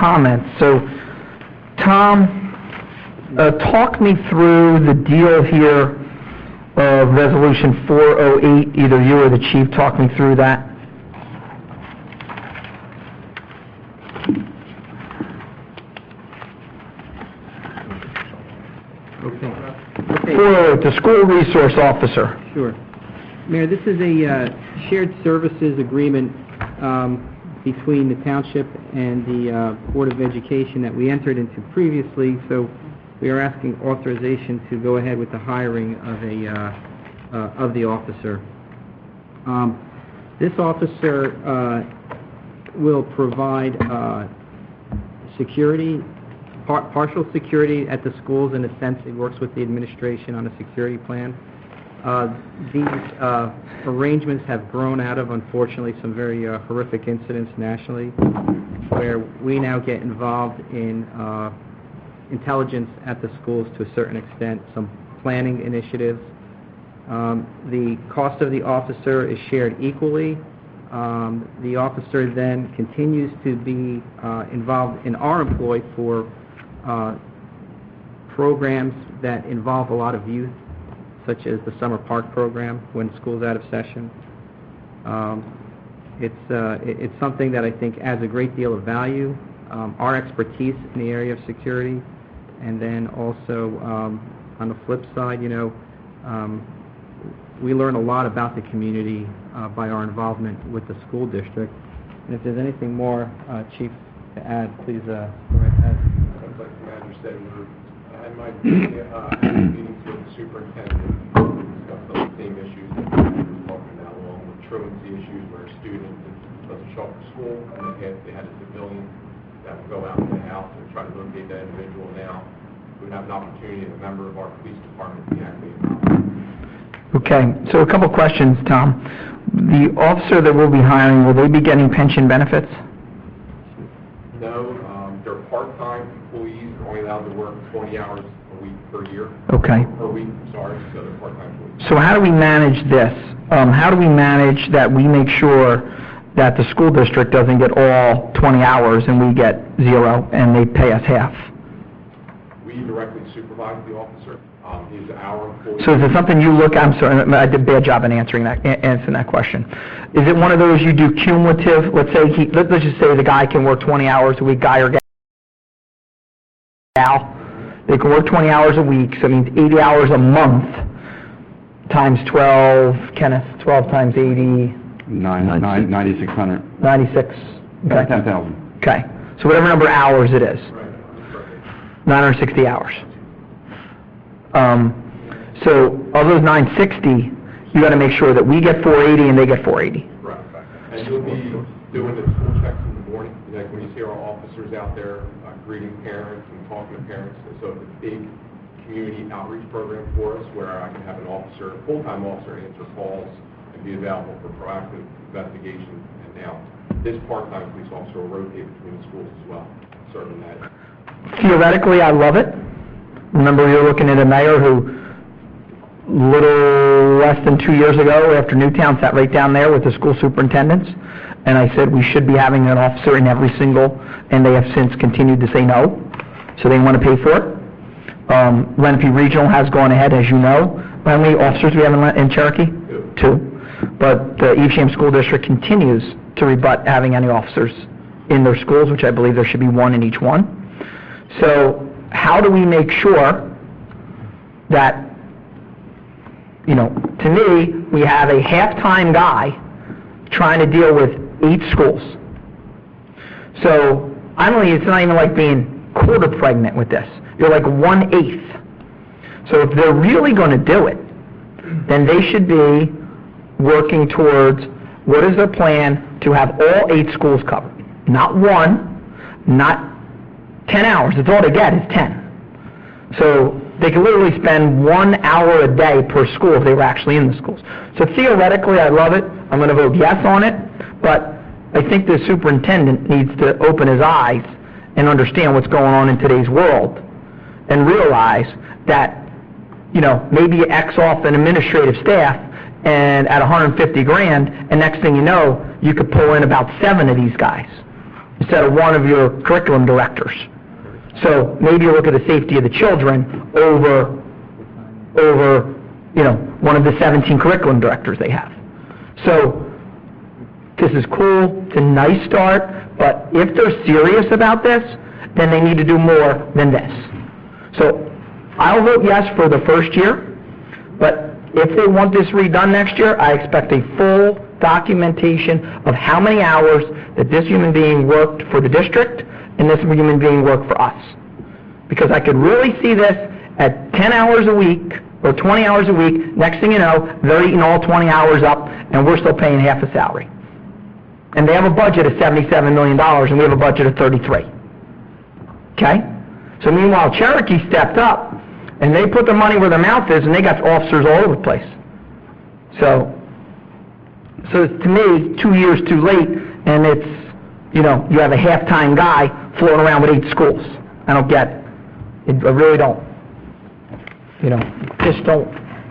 comments. So, Tom, talk me through the deal here of Resolution 408. Either you or the chief, talk me through that. Okay. 408, the school resource officer. Sure. Mayor, this is a shared services agreement between the Township and the Board of Education that we entered into previously, so we are asking authorization to go ahead with the hiring of the officer. This officer will provide security, partial security at the schools. In a sense, he works with the administration on a security plan. These arrangements have grown out of, unfortunately, some very horrific incidents nationally, where we now get involved in intelligence at the schools to a certain extent, some planning initiatives. The cost of the officer is shared equally. The officer then continues to be involved in our employ for programs that involve a lot of youth, such as the summer park program when school's out of session. It's something that I think adds a great deal of value. Our expertise in the area of security, and then also on the flip side, we learn a lot about the community by our involvement with the school district. And if there's anything more, Chief, to add, please go right ahead. Like the manager said, I had my meetings with the superintendent to discuss some of the same issues that we were talking about, along with truancy issues where a student doesn't show up to school, and they had a civilian that would go out to the house and try to locate that individual. Now we would have an opportunity as a member of our police department to be actively involved. Okay, so a couple questions, Tom. The officer that we'll be hiring, will they be getting pension benefits? No, they're part-time employees, they're only allowed to work 20 hours a week per year. Okay. Per week, sorry, so they're part-time employees. So how do we manage this? How do we manage that we make sure that the school district doesn't get all 20 hours and we get 0 and they pay us half? We directly supervise the officer. He's our employee. So is it something you look, I'm sorry, I did a bad job in answering that question. Is it one of those you do cumulative? Let's say let's just say the guy can work 20 hours a week, guy or gal. They can work 20 hours a week, so it means 80 hours a month times 12, Kenneth, 12 times 80. 9,600. 96. Okay. 10,000. Okay. So whatever number of hours it is. Right. 960 hours. So of those 960, you got to make sure that we get 480 and they get 480. Right. And you'll be doing the school checks in the morning. Like when you see our officers out there greeting parents and talking to parents. So it's a big community outreach program for us where I can have an officer, a full-time officer, answer calls and be available for proactive investigation. And now this part-time police officer will rotate between the schools as well, serving that. Theoretically, I love it. Remember, you're looking at a mayor who, little less than 2 years ago, after Newtown, sat right down there with the school superintendents, and I said we should be having an officer in every single, and they have since continued to say no, so they want to pay for it. Lenape Regional has gone ahead, as you know. How many officers do we have in Cherokee? 2. But the Evesham School District continues to rebut having any officers in their schools, which I believe there should be 1 in each one. So how do we make sure that, to me, we have a half-time guy trying to deal with 8 schools. So it's not even like being quarter pregnant with this. You're like 1/8. So if they're really going to do it, then they should be working towards what is their plan to have all 8 schools covered. Not 1, not 10 hours. That's all they get is 10. So they could literally spend 1 hour a day per school if they were actually in the schools. So theoretically, I love it. I'm going to vote yes on it. But I think the superintendent needs to open his eyes and understand what's going on in today's world and realize that, maybe you X off an administrative staff and at $150,000, and next thing you know, you could pull in about 7 of these guys. instead of one of your curriculum directors. So maybe you look at the safety of the children over, one of the 17 curriculum directors they have. So this is cool, it's a nice start, but if they're serious about this, then they need to do more than this. So I'll vote yes for the first year, but if they want this redone next year, I expect a full documentation of how many hours that this human being worked for the district and this human being worked for us. Because I could really see this at 10 hours a week or 20 hours a week. Next thing you know, they're eating all 20 hours up and we're still paying half a salary. And they have a budget of $77 million and we have a budget of 33. Okay? So meanwhile, Cherokee stepped up and they put their money where their mouth is and they got officers all over the place. So to me, 2 years too late, and it's, you have a half-time guy floating around with 8 schools. I don't get it. I really don't. Just don't.